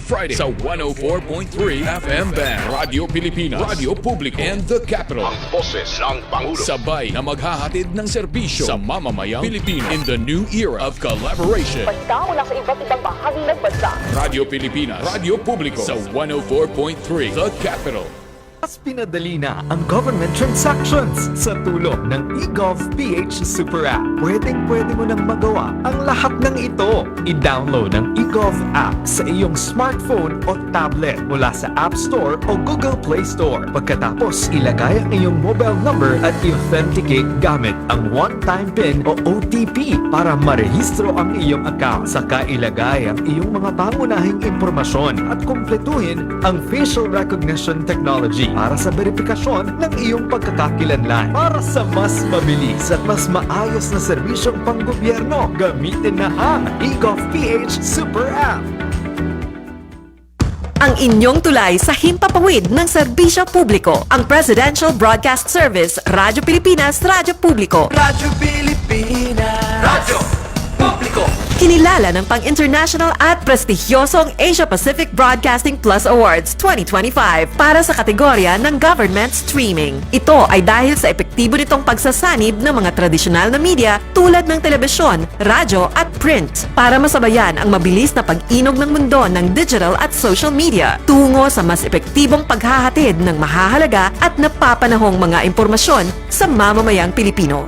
Friday sa 104.3 FM Band, Radio Pilipinas, Radio Publico, and The Capital. Ang boses ng Pangulo. Sabay na maghahatid ng serbisyo sa mamamayang Pilipino in the new era of collaboration. Basta mula sa iba't ibang bahagi ng bansa. Radio Pilipinas, Radio Publico sa 104.3 The Capital. Mas pinadali na ang government transactions sa tulong ng eGovPH Super App. Pwedeng-pwede mo nang magawa ang lahat ng ito. I-download ang eGov app sa iyong smartphone o tablet mula sa App Store o Google Play Store. Pagkatapos, ilagay ang iyong mobile number at i-authenticate gamit ang one-time PIN o OTP para marehistro ang iyong account. Saka ilagay ang iyong mga pangunahing impormasyon at kumpletuhin ang facial recognition technology para sa verifikasyon ng iyong pagkakakilanlan. Para sa mas mabilis at mas maayos na serbisyong panggobyerno, gamitin na ang eGovPH Super App. Ang inyong tulay sa himpapawid ng serbisyo publiko. Ang Presidential Broadcast Service, Radyo Pilipinas, Radyo Publico. Radyo Pilipinas. Radyo Publico. Kinilala ng pang-international at prestigyosong Asia-Pacific Broadcasting Plus Awards 2025 para sa kategorya ng Government Streaming. Ito ay dahil sa epektibo nitong pagsasanib ng mga tradisyonal na media tulad ng telebisyon, radyo at print para masabayan ang mabilis na pag-inog ng mundo ng digital at social media tungo sa mas epektibong paghahatid ng mahahalaga at napapanahong mga impormasyon sa mamamayang Pilipino.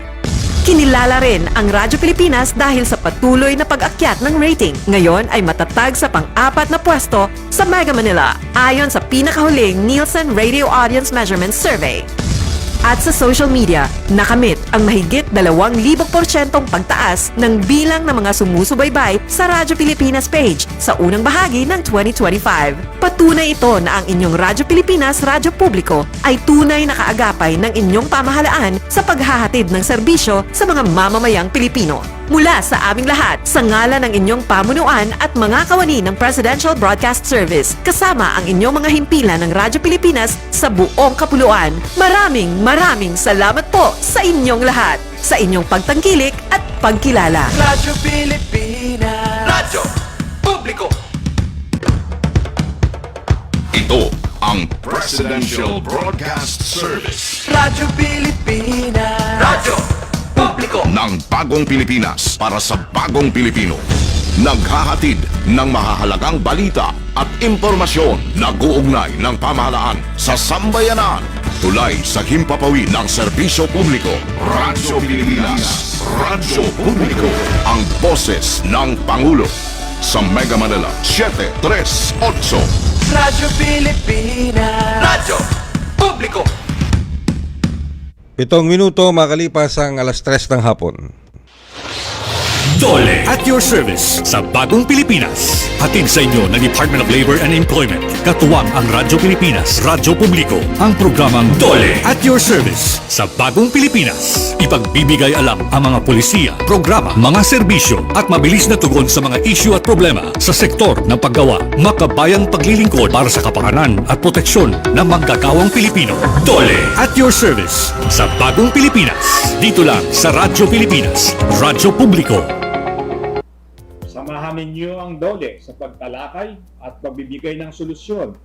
Kinilala rin ang Radyo Pilipinas dahil sa patuloy na pag-akyat ng rating. Ngayon ay matatag sa pang-4 na pwesto sa Mega Manila ayon sa pinakahuling Nielsen Radio Audience Measurement Survey. At sa social media, nakamit ang mahigit 2,000% pagtaas ng bilang ng mga sumusubaybay sa Radyo Pilipinas page sa unang bahagi ng 2025. Patunay ito na ang inyong Radyo Pilipinas, Radyo Publico ay tunay na kaagapay ng inyong pamahalaan sa paghahatid ng serbisyo sa mga mamamayang Pilipino. Mula sa aming lahat, sa ngalan ng inyong pamunuan at mga kawani ng Presidential Broadcast Service, kasama ang inyong mga himpilan ng Radyo Pilipinas sa buong kapuluan. Maraming salamat po sa inyong lahat, sa inyong pagtangkilik at pagkilala. Radyo Pilipinas. Radyo Publico. Ito ang Presidential Broadcast Service. Radyo Pilipinas. Radyo Publico. Ng bagong Pilipinas para sa bagong Pilipino. Naghahatid ng mahahalagang balita at impormasyon na guugnay ng pamahalaan sa sambayanan. Tulay sa himpapawid ng serbisyo publiko. Radyo Pilipinas. Radyo Publico. Ang boses ng Pangulo. Sa Mega Manila, 738. Radyo Pilipinas. Radyo Publico. 7 minuto makalipas ang 3:00 ng hapon. Dole at your service sa bagong Pilipinas. Hatid sa inyo ng Department of Labor and Employment. Katuwang ang Radyo Pilipinas, Radyo Publico. Ang programang Dole at your service sa bagong Pilipinas. Ipagbibigay alam ang mga polisiya, programa, mga serbisyo at mabilis na tugon sa mga issue at problema sa sektor ng paggawa. Makabayang paglilingkod para sa kapakanan at proteksyon ng manggagawang Pilipino. Dole at your service sa bagong Pilipinas. Dito lang sa Radyo Pilipinas, Radyo Publico. Samahan ninyo ang DOLE sa pagtalakay at pagbibigay ng solusyon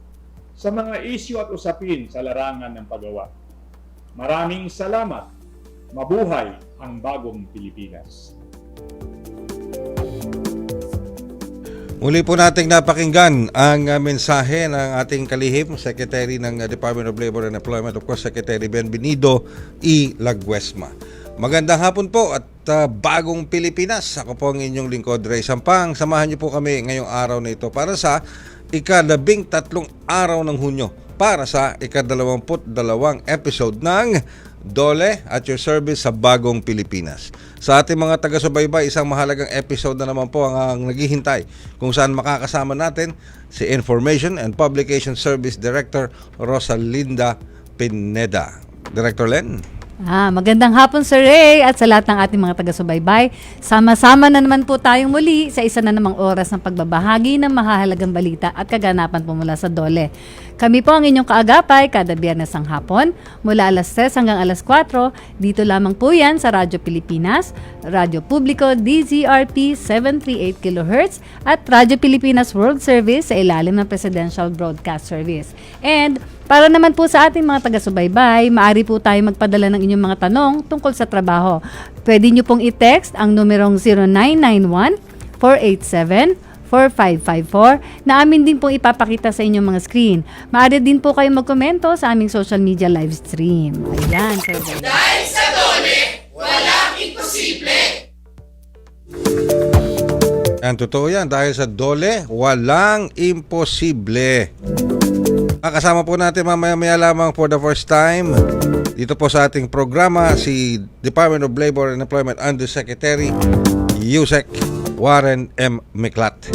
sa mga isyu at usapin sa larangan ng paggawa. Maraming salamat. Mabuhay ang bagong Pilipinas. Muli po nating napakinggan ang mensahe ng ating kalihim, Secretary ng Department of Labor and Employment, of course, Secretary Benvenido E. Laguesma. Magandang hapon po at bagong Pilipinas. Ako po ang inyong lingkod, Ray Sampang. Samahan niyo po kami ngayong araw na ito para sa ika-13 araw ng Hunyo, para sa ika-22 episode ng Dole at your service sa bagong Pilipinas. Sa ating mga taga-subaybay, isang mahalagang episode na naman po ang naghihintay, kung saan makakasama natin si Information and Publication Service Director Rosalinda Pineda. Director Len. Magandang hapon, Sir Ray, at sa lahat ng ating mga taga-subaybay. Sama-sama na naman po tayong muli sa isa na namang oras ng pagbabahagi ng mahahalagang balita at kaganapan po mula sa DOLE. Kami po ang inyong kaagapay kada Biyernes ng hapon mula alas 3 hanggang alas 4. Dito lamang po yan sa Radyo Pilipinas, Radyo Publiko DZRP 738 kHz at Radyo Pilipinas World Service sa ilalim ng Presidential Broadcast Service. And para naman po sa ating mga taga-subaybay, maaari po tayo magpadala ng inyong mga tanong tungkol sa trabaho. Pwede nyo pong i-text ang numerong 0991-487-4554 na amin din pong ipapakita sa inyong mga screen. Maaari din po kayong magkomento sa aming social media live stream. Ayan, Sir Boy. Dahil sa Dole, walang imposible. Yan, totoo yan. Dahil sa Dole, walang imposible. Kasama po natin mamaya-maya lamang for the first time dito po sa ating programa si Department of Labor and Employment Undersecretary Yusek Warren M. Miklat.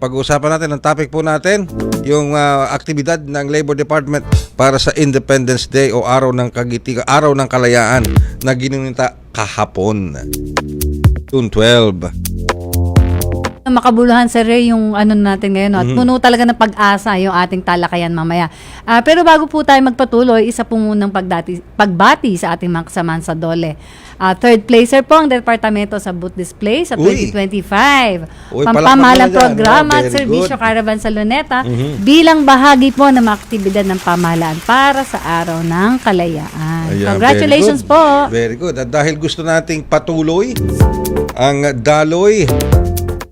Pag-uusapan natin, ang topic po natin, yung aktibidad ng Labor Department para sa Independence Day o Araw ng Kagitigan, Araw ng Kalayaan na ginunita kahapon, June 12. Makabuluhan, Sir Ray, yung ano natin ngayon, no? At puno talaga ng pag-asa yung ating talakayan mamaya. Pero bago po tayo magpatuloy, isa po munang pagbati sa ating mga kasamahan sa Dole. Third placer po ang departamento sa booth display sa 2025. Pampamahalang programa at serbisyo Caravan sa Luneta bilang bahagi po ng mga aktibidad ng pamahalaan para sa Araw ng Kalayaan. Ayan, Congratulations po! Very good. At dahil gusto nating patuloy ang daloy,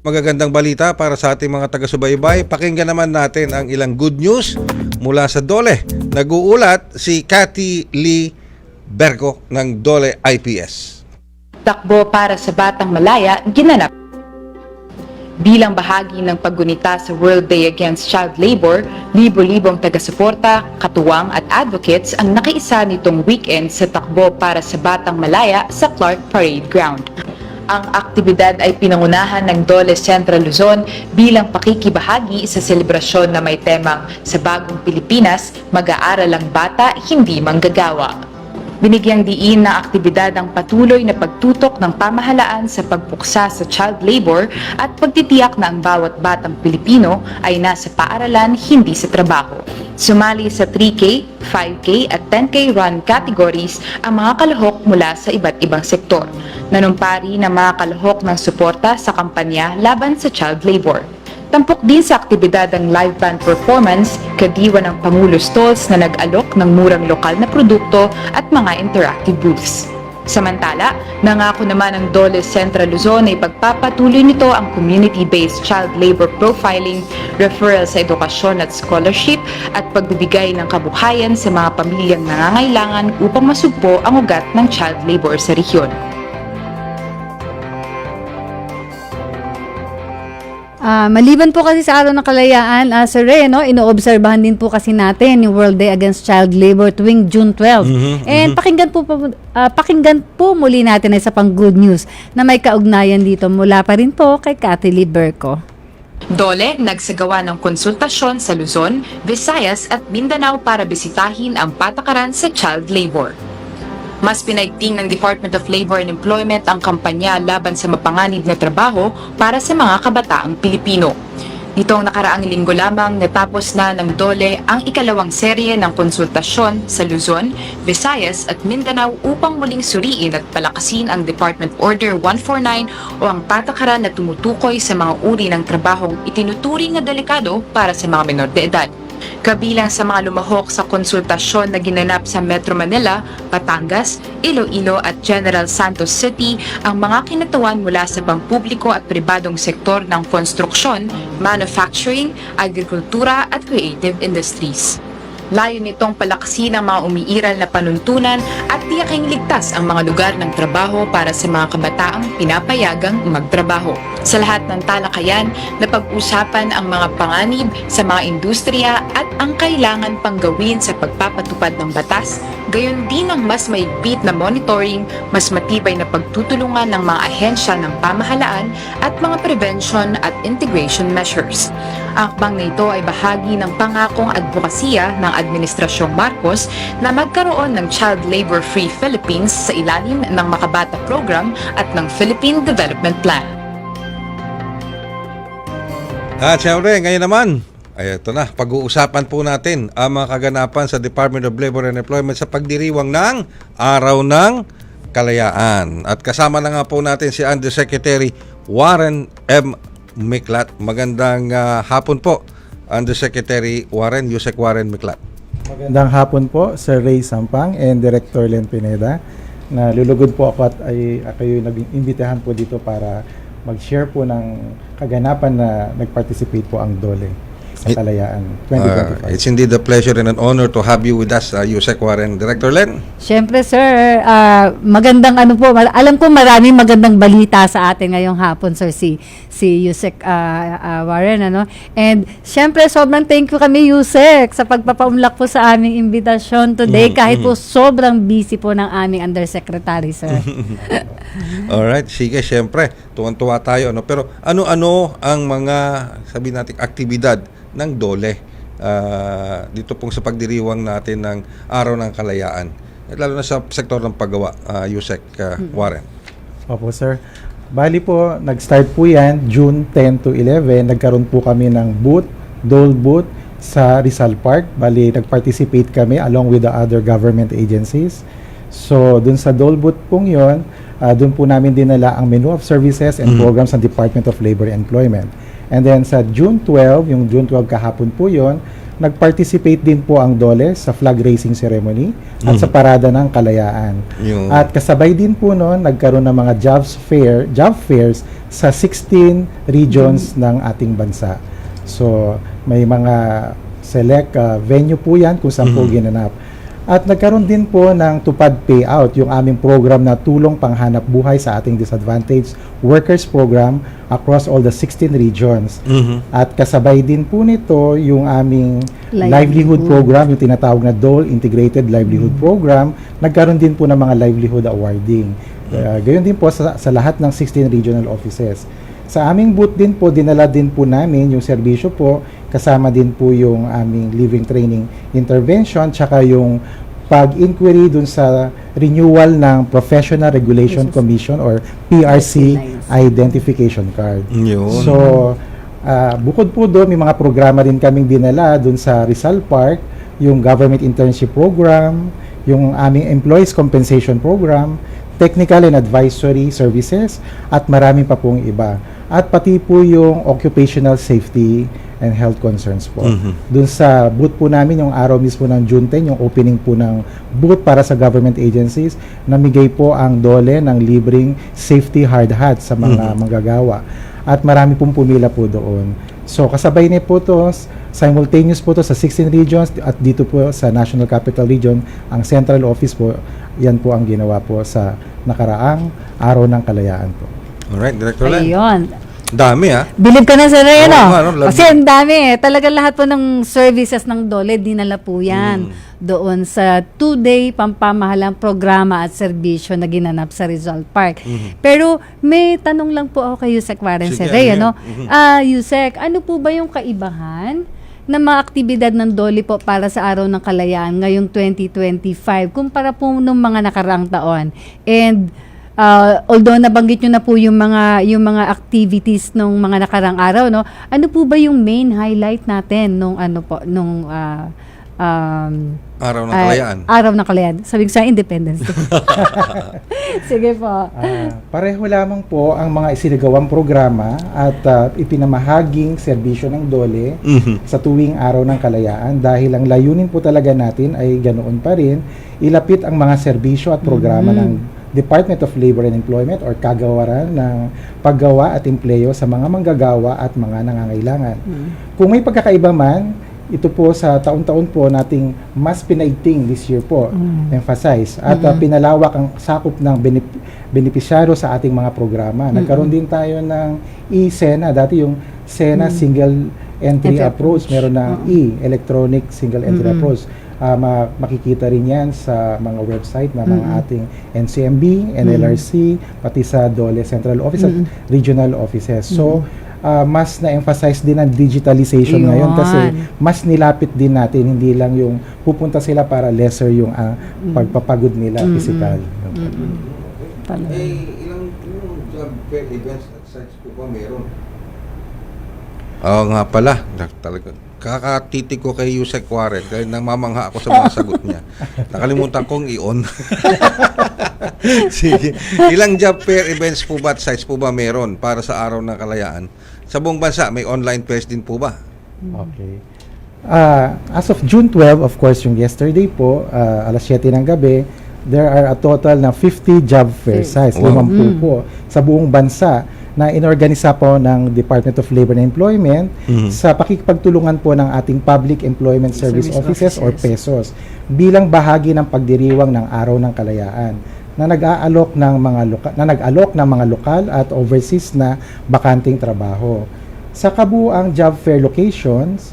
magagandang balita para sa ating mga taga-subaybay, pakinggan naman natin ang ilang good news mula sa Dole. Nag-uulat si Cathy Lee Bergo ng Dole IPS. Takbo para sa Batang Malaya ginanap. Bilang bahagi ng paggunita sa World Day Against Child Labor, libo-libong taga-suporta, katuwang at advocates ang nakiisa nitong weekend sa Takbo para sa Batang Malaya sa Clark Parade Ground. Ang aktibidad ay pinangunahan ng Dole Central Luzon bilang pakikibahagi sa selebrasyon na may temang Sa Bagong Pilipinas, Mag-aaral ang Bata, Hindi Manggagawa. Binigyang diin na aktibidad ang patuloy na pagtutok ng pamahalaan sa pagpuksa sa child labor at pagtitiyak na ang bawat batang Pilipino ay nasa paaralan, hindi sa trabaho. Sumali sa 3K, 5K at 10K run categories ang mga kalahok mula sa iba't ibang sektor. Nanumpari ng mga kalahok ng suporta sa kampanya laban sa child labor. Tampok din sa aktibidad ang live band performance, kadiwa ng Pangulo Stalls na nag-alok ng murang lokal na produkto at mga interactive booths. Samantala, nangako naman ang Dole Central Luzon ay pagpapatuloy nito ang community-based child labor profiling, referral sa edukasyon at scholarship at pagbibigay ng kabuhayan sa mga pamilyang nangangailangan upang masugpo ang ugat ng child labor sa rehiyon. Maliban po kasi sa Araw ng Kalayaan, Sir Ray, no, inoobserbahan din po kasi natin yung World Day Against Child Labor tuwing June 12. And pakinggan po muli natin ay sa pang good news na may kaugnayan dito mula pa rin po kay Cathy Lee Bergo. Dole nagsagawa ng konsultasyon sa Luzon, Visayas at Mindanao para bisitahin ang patakaran sa child labor. Mas pinaigting ng Department of Labor and Employment ang kampanya laban sa mapanganib na trabaho para sa mga kabataang Pilipino. Nitong nakaraang linggo lamang natapos na ng Dole ang ikalawang serye ng konsultasyon sa Luzon, Visayas at Mindanao upang muling suriin at palakasin ang Department Order 149 o ang patakaran na tumutukoy sa mga uri ng trabahong itinuturing na delikado para sa mga menor de edad. Kabilang sa mga lumahok sa konsultasyon na ginanap sa Metro Manila, Batangas, Iloilo at General Santos City ang mga kinatawan mula sa pampubliko at pribadong sektor ng konstruksyon, manufacturing, agrikultura at creative industries. Layo nitong palakasin ang mga umiiral na panuntunan at tiyaking ligtas ang mga lugar ng trabaho para sa mga kabataang pinapayagang magtrabaho. Sa lahat ng talakayan, napag-usapan ang mga panganib sa mga industriya at ang kailangan pang gawin sa pagpapatupad ng batas, gayon din ang mas maigpit na monitoring, mas matibay na pagtutulungan ng mga ahensya ng pamahalaan at mga prevention at integration measures. Ang akbang na ito ay bahagi ng pangakong advokasya ng Administrasyong Marcos na magkaroon ng Child Labor-Free Philippines sa ilalim ng Makabata Program at ng Philippine Development Plan. At syempre, ngayon naman, Ay, ito na. Pag-uusapan po natin ang mga kaganapan sa Department of Labor and Employment sa pagdiriwang ng Araw ng Kalayaan. At kasama na nga po natin si Undersecretary Warren M. Miklat. Magandang hapon po, Undersecretary Warren, Yusek Warren Miklat. Magandang hapon po, Sir Ray Sampang and Director Len Pineda. Nalulugod po ako at kayo nag-imbitahan po dito para mag-share po ng kaganapan na nag-participate po ang DOLE sa Kalayaan 2025. It's indeed a pleasure and an honor to have you with us, Yusek Warren. Director Len? Siyempre, sir, magandang alam ko maraming magandang balita sa atin ngayong hapon, sir, si Yusek Warren, ano? And siyempre, sobrang thank you kami, Yusek, sa pagpapaunlak po sa aming imbitasyon today, kahit po sobrang busy po ng aming undersecretary, sir. Alright, sige, siyempre, tuwan-tuwa tayo, ano? Pero ano-ano ang mga, sabihin natin, aktibidad ng DOLE dito pong sa pagdiriwang natin ng Araw ng Kalayaan, lalo na sa sektor ng paggawa, Yusek Warren? Opo, sir. Bali po, nag-start po yan June 10 to 11. Nagkaroon po kami ng DOLE booth sa Rizal Park. Bali, nag-participate kami along with the other government agencies. So, dun sa DOLE booth pong yun, dun po namin dinala ang menu of services and programs ng Department of Labor and Employment. And then sa June 12, yung June 12 kahapon po yun, nag-participate din po ang DOLE sa flag raising ceremony at sa Parada ng Kalayaan. At kasabay din po noon, nagkaroon ng mga job fairs sa 16 regions ng ating bansa. So, may mga select venue po yan kung saan po ginanap. At nagkaroon din po ng tupad payout, yung aming program na tulong panghanap buhay sa ating disadvantaged workers program across all the 16 regions. At kasabay din po nito yung aming livelihood program, yung tinatawag na DOLE Integrated Livelihood Program. Nagkaroon din po ng mga livelihood awarding. Gayon din po sa lahat ng 16 regional offices. Sa aming booth din po, dinala din po namin yung serbisyo po, kasama din po yung aming living training intervention, tsaka yung pag-inquiry dun sa renewal ng Professional Regulation Commission or PRC identification card. So, bukod po doon, may mga programa rin kaming dinala dun sa Rizal Park, yung Government Internship Program, yung aming Employees Compensation Program, Technical and Advisory Services, at marami pa pong iba. At pati po yung Occupational Safety and Health Concerns po. Doon sa booth po namin, yung araw mismo ng June 10, yung opening po ng booth para sa government agencies, namigay po ang DOLE ng libreng safety hard hat sa mga manggagawa. At marami pong pumila po doon. So, kasabay niya po to, simultaneous po to sa 16 regions at dito po sa National Capital Region, ang central office po, yan po ang ginawa po sa nakaraang Araw ng Kalayaan po. Alright, Director Len. Ayun. Dami, Believe ka na, sir, no? Kasi ang dami. Talaga lahat po ng services ng DOLE, dinala po yan doon sa 2-day pampamahalang programa at serbisyo na ginanap sa Rizal Park. Pero may tanong lang po ako kay Yusek Warren, sir Ray, Yusek, ano po ba yung kaibahan na mga aktibidad ng DOLE po para sa Araw ng Kalayaan ngayong 2025 kumpara po nung mga nakaraang taon? And although nabanggit nyo na po yung mga activities nung mga nakarang araw, no? Ano po ba yung main highlight natin nung Araw ng Kalayaan? Araw ng Kalayaan. Sabi ko sa Independence Day. Sige po. Pareho lamang po ang mga isinagawang programa at ipinamahaging serbisyo ng DOLE sa tuwing Araw ng Kalayaan dahil ang layunin po talaga natin ay ganoon pa rin, ilapit ang mga serbisyo at programa ng Department of Labor and Employment or kagawaran ng paggawa at empleyo sa mga manggagawa at mga nangangailangan. Kung may pagkakaiba man, ito po sa taon-taon po nating mas pinaigting this year po, emphasize, at pinalawak ang sakop ng benepisyaro sa ating mga programa. Nagkaroon din tayo ng e-SENA, dati yung SENA Single Entry Approach, meron na Electronic Single Entry Approach. Makikita rin yan sa mga website na mga ating NCMB, NLRC, pati sa DOLE Central Office at Regional Offices. So, mas na-emphasize din ang digitalization ngayon kasi mas nilapit din natin, hindi lang yung pupunta sila para lesser yung pagpapagod nila physical. Ilang job fair events at sites po ba meron? Oo nga pala, talaga. kakatitig ko kay Yusek Warren kaya namamangha ako sa mga sagot niya. Nakalimutan kong i-on. Sige. Ilang job fair events po ba at sites po ba meron para sa Araw ng Kalayaan? Sa buong bansa, may online fairs din po ba? Okay. As of June 12, of course, yung yesterday po, alas 7 ng gabi, there are a total na 50 job fair sites, 50 po, sa buong bansa na inorganisa po ng Department of Labor and Employment sa pakikipagtulungan po ng ating Public Employment Service Offices or PESOs bilang bahagi ng pagdiriwang ng Araw ng Kalayaan na nag-aalok ng mga lokal at overseas na bakanting trabaho. Sa kabuuang job fair locations,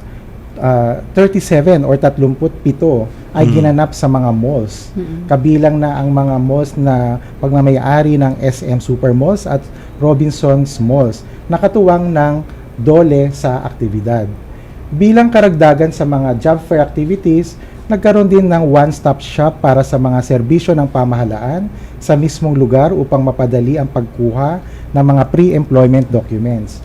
37 or 37 ay ginanap sa mga malls. Kabilang na ang mga malls na pagmamayari ng SM Supermalls at Robinsons Malls, nakatuwang ng DOLE sa aktibidad. Bilang karagdagan sa mga job fair activities, nagkaroon din ng one-stop shop para sa mga serbisyo ng pamahalaan sa mismong lugar upang mapadali ang pagkuha ng mga pre-employment documents.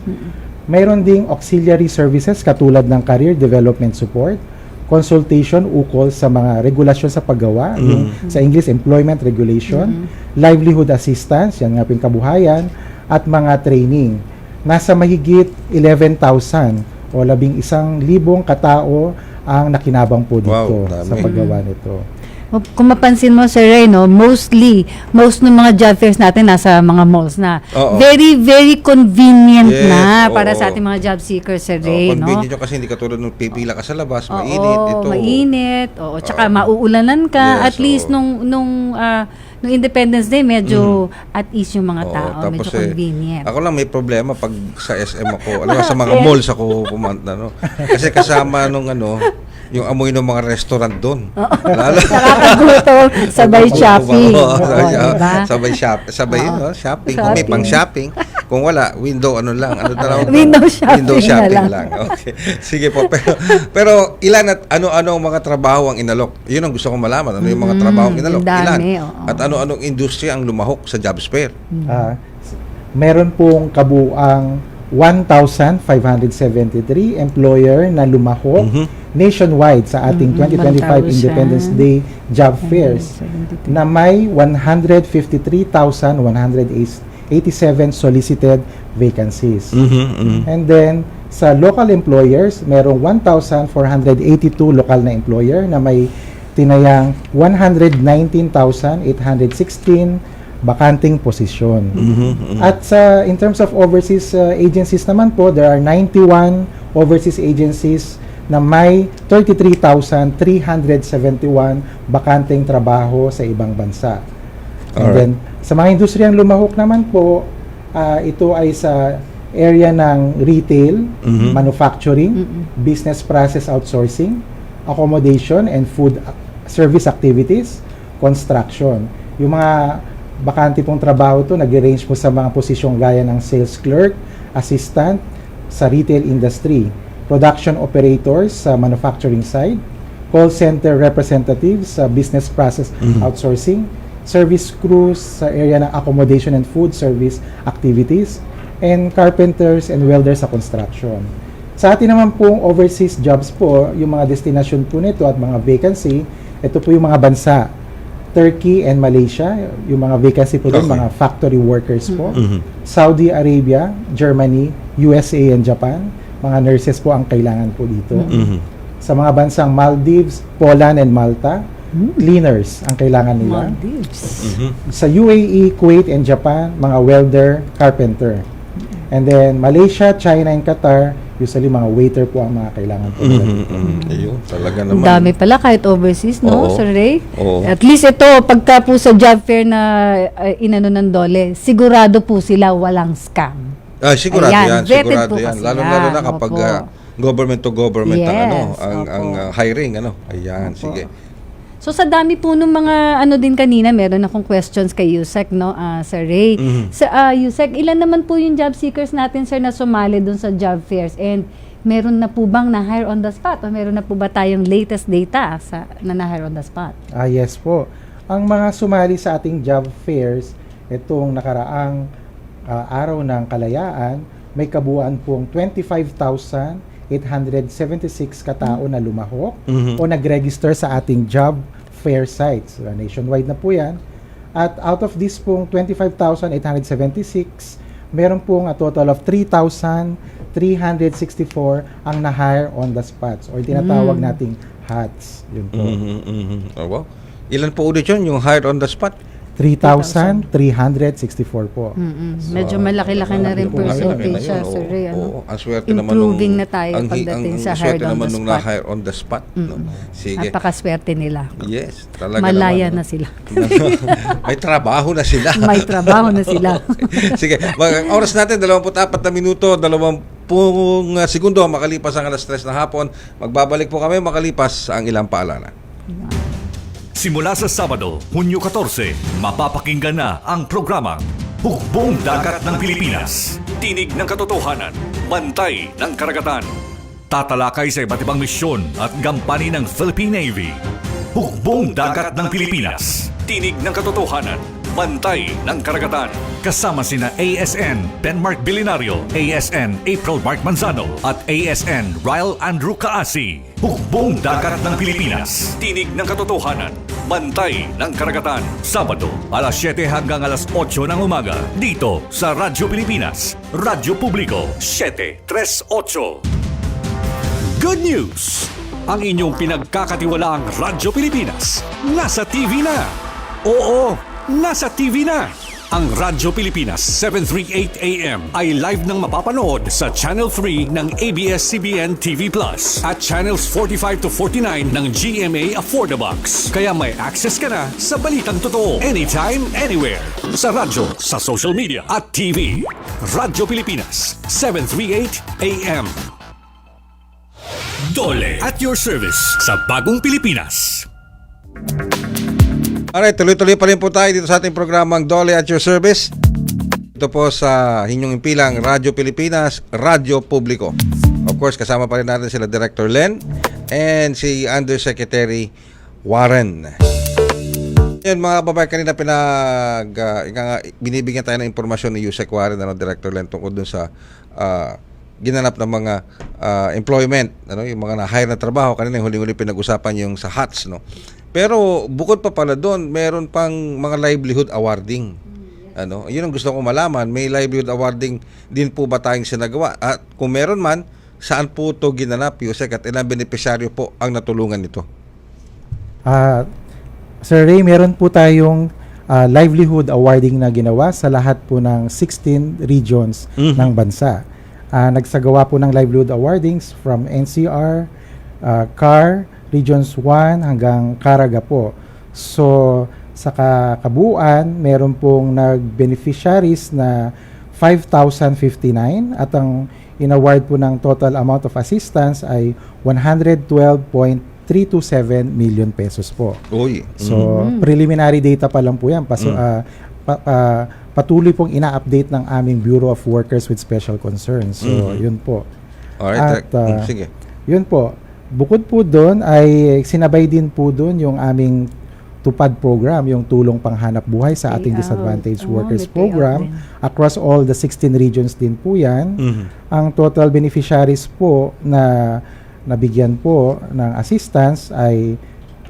Mayroon ding auxiliary services katulad ng career development support, consultation ukol sa mga regulasyon sa paggawa, yung sa English Employment Regulation, livelihood assistance, yan nga ping kabuhayan, at mga training. Nasa mahigit 11,000 o 11,000 katao ang nakinabang po dito sa paggawa nito. Kung mapansin mo, Sir Ray, no, most ng mga job fairs natin nasa mga malls na. Very, very convenient na para sa ating mga job seekers, Sir Ray. Convenient nyo kasi hindi katulad nung pipila ka sa labas, mainit. Mainit. Tsaka mauulanan ka. At least nung Independence Day, medyo at ease yung mga tao. Medyo convenient. Ako lang may problema pag sa SM ako. Alam mo, sa mga malls ako pumunta. No? Kasi kasama nung yung amoy ng mga restaurant doon. Nakakagutom. Sabay shopping. Sabay shopping. Kung may pang shopping. Kung wala, window window shopping lang. Okay. Sige po. Pero ilan at ano-ano ang mga trabaho ang inalok? Yun ang gusto kong malaman. Ano yung mga trabaho ang inalok? Ilan? At ano-anong industriya ang lumahok sa jobs fair? Meron pong kabuang 1,573 employer na lumahok nationwide sa ating 2025 Independence Day job fairs na may 153,187 solicited vacancies. And then sa local employers, merong 1,482 lokal na employer na may tinayang 119,816 bakanting posisyon. At in terms of overseas agencies naman po, there are 91 overseas agencies na may 33,371 bakanting trabaho sa ibang bansa. And then, sa mga industriyang lumahok naman po, ito ay sa area ng retail, manufacturing, business process outsourcing, accommodation and food service activities, construction. Yung mga bakante pong trabaho to nag-range po sa mga posisyong gaya ng sales clerk, assistant sa retail industry, production operators sa manufacturing side, call center representatives sa business process outsourcing, service crews sa area ng accommodation and food service activities, and carpenters and welders sa construction. Sa atin naman pong overseas jobs po, yung mga destination po nito at mga vacancy, ito po yung mga bansa. Turkey and Malaysia, yung mga vacancy po doon, mga factory workers po. Saudi Arabia, Germany, USA and Japan, mga nurses po ang kailangan po dito. Sa mga bansang Maldives, Poland and Malta, cleaners ang kailangan nila. Sa UAE, Kuwait and Japan, mga welder, carpenter. And then Malaysia, China and Qatar, usually mga waiter po ang mga kailangan po. Ayun, talaga naman. Ang dami pala kahit overseas, no, Sir Ray? At least ito, pagka po sa job fair na inano ng DOLE, sigurado po sila walang scam. Sigurado yan. Sigurado yan. Lalo na kapag government to government ang hiring. Ayan, sige. So sa dami po nung mga din kanina, meron akong questions kay Yusek, no, Sir Ray. Sa Yusek, ilan naman po yung job seekers natin, sir, na sumali dun sa job fairs? And meron na po bang na-hire on the spot? O meron na po ba tayong latest data na na-hire on the spot? Yes po. Ang mga sumali sa ating job fairs, itong nakaraang Araw ng Kalayaan, may kabuuan pong 25,886 2,876 katao na lumahok o nag-register sa ating job fair sites. Nationwide na po yan. At out of this pong 25,876, meron pong a total of 3,364 ang na-hire on the spots or tinatawag nating HATs. Yun po. Oh, wow. Ilan po ulit yun, yung hired on the spot? 3,364 po. Medyo malaki-laki na rin percentage siya, Sir Ray. Ang swerte naman Improving na tayo pagdating sa hired on the nung spot. na-hire on the spot. No? Sige. Napakaswerte nila. Yes, talaga Malaya naman. na sila. May trabaho na sila. May trabaho na sila. Sige, ang oras natin, 24 na minuto, 20 segundo makalipas ang alas 3 na hapon. Magbabalik po kami makalipas ang ilang paalala. Simula sa Sabado, Hunyo 14, mapapakinggan na ang programang Hukbong Dagat ng Pilipinas. Tinig ng katotohanan, bantay ng karagatan. Tatalakay sa iba't ibang misyon at gampanin ng Philippine Navy. Hukbong Dagat ng Pilipinas. Tinig ng katotohanan, bantay ng karagatan. Kasama sina ASN Denmark Bilinario, ASN April Mark Manzano at ASN Ryle Andrew Kaasi. Hukbong Dagat ng Pilipinas. Tinig ng katotohanan, bantay ng karagatan. Sabado, alas 7 hanggang alas 8 ng umaga. Dito sa Radyo Pilipinas. Radyo Publiko, 738. Good news! Ang inyong pinagkakatiwalaang Radyo Pilipinas nasa TV na. Oo, nasa TV na. Ang Radyo Pilipinas 738 AM ay live nang mapapanood sa Channel 3 ng ABS-CBN TV Plus at Channels 45 to 49 ng GMA Affordabox. Kaya may access ka na sa balitang totoo anytime, anywhere. Sa radyo, sa social media at TV. Radyo Pilipinas 738 AM. Dole at your service sa Bagong Pilipinas. Alright, tuloy-tuloy pa rin po tayo dito sa ating programang Dole at your service. Ito po sa inyong impilang Radyo Pilipinas, Radyo Publiko. Of course, kasama pa rin natin sila Director Len and si Undersecretary Warren. Yan mga babae, kanina binibigyan tayo ng impormasyon ni Yusek Warren, Director Len, tungkol dun sa ginanap ng mga employment, yung mga na-hire na trabaho. Kanina yung huling-huli pinag-usapan yung sa HATS, no? Pero bukod pa pala doon, meron pang mga livelihood awarding. Yun ang gusto ko malaman. May livelihood awarding din po ba tayong sinagawa? At kung meron man, saan po ito ginanap, Yusek, at ilang benepisyaryo po ang natulungan nito? Sir Ray, meron po tayong livelihood awarding na ginawa sa lahat po ng 16 regions ng bansa. Nagsagawa po ng livelihood awardings from NCR, CAR, Regions 1 hanggang Caraga po. So, sa kabuuan, meron pong nag-beneficiaries na 5,059 at ang in-award po ng total amount of assistance ay 112.327 million pesos po. Uy. So, preliminary data pa lang po yan. Patuloy pong ina-update ng aming Bureau of Workers with Special Concerns. So, yun po. Alright, sige. Yun po. Bukod po doon ay sinabay din po doon yung aming TUPAD program, yung tulong panghanap buhay sa ating disadvantaged workers program. Across all the 16 regions din po yan. Ang total beneficiaries po na nabigyan po ng assistance ay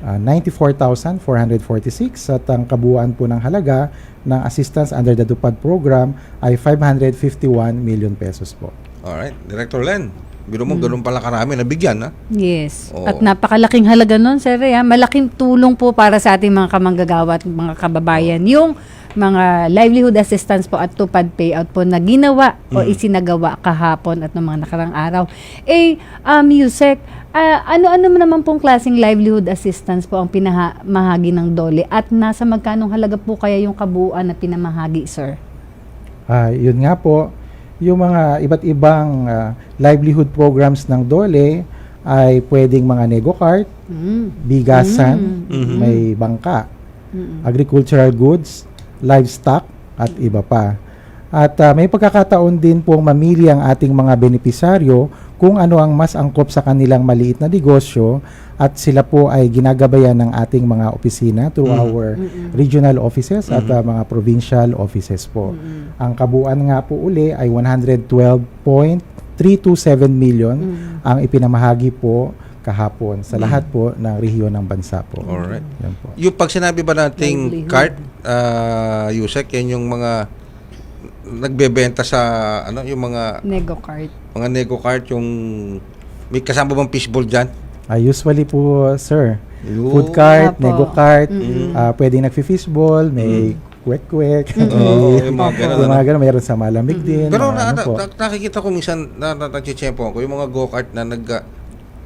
94,446 at ang kabuuan po ng halaga ng assistance under the TUPAD program ay 551 million pesos po. Alright, Director Len. Biro mo, ganun pala karami nabigyan, ha? Yes. Oo. At napakalaking halaga nun, Sir Ray. Malaking tulong po para sa ating mga kamanggagawa at mga kababayan. Yung mga livelihood assistance po at TUPAD payout po na ginawa o isinagawa kahapon at ng mga nakarang araw. Yusek, ano-ano naman pong klaseng livelihood assistance po ang pinamahagi ng DOLE at nasa magkanong halaga po kaya yung kabuuan na pinamahagi, sir? Yun nga po. Yung mga iba't ibang livelihood programs ng DOLE ay pwedeng mga nego-cart, bigasan, may bangka, agricultural goods, livestock, at iba pa. At may pagkakataon din pong mamili ang ating mga benepisaryo kung ano ang mas angkop sa kanilang maliit na negosyo at sila po ay ginagabayan ng ating mga opisina through our regional offices at mga provincial offices po. Ang kabuuan nga po uli ay 112.327 3 to 7 million ang ipinamahagi po kahapon sa lahat po ng rehiyon ng bansa po. Alright. Yan po. Yung pag sinabi ba nating Livelihood. cart, Yusek, yan yung mga nagbebenta sa yung mga Nego cart. yung may kasama bang fishbowl dyan? Usually po, sir, Yun. food cart, Apo. nego cart, pwedeng nagfi-fishball, may kwek-kwek, yung mga ganun, yung mga ganun, mayroon sa malamig din. Pero po. nakikita ko minsan nag-chechempo ko yung mga go-kart na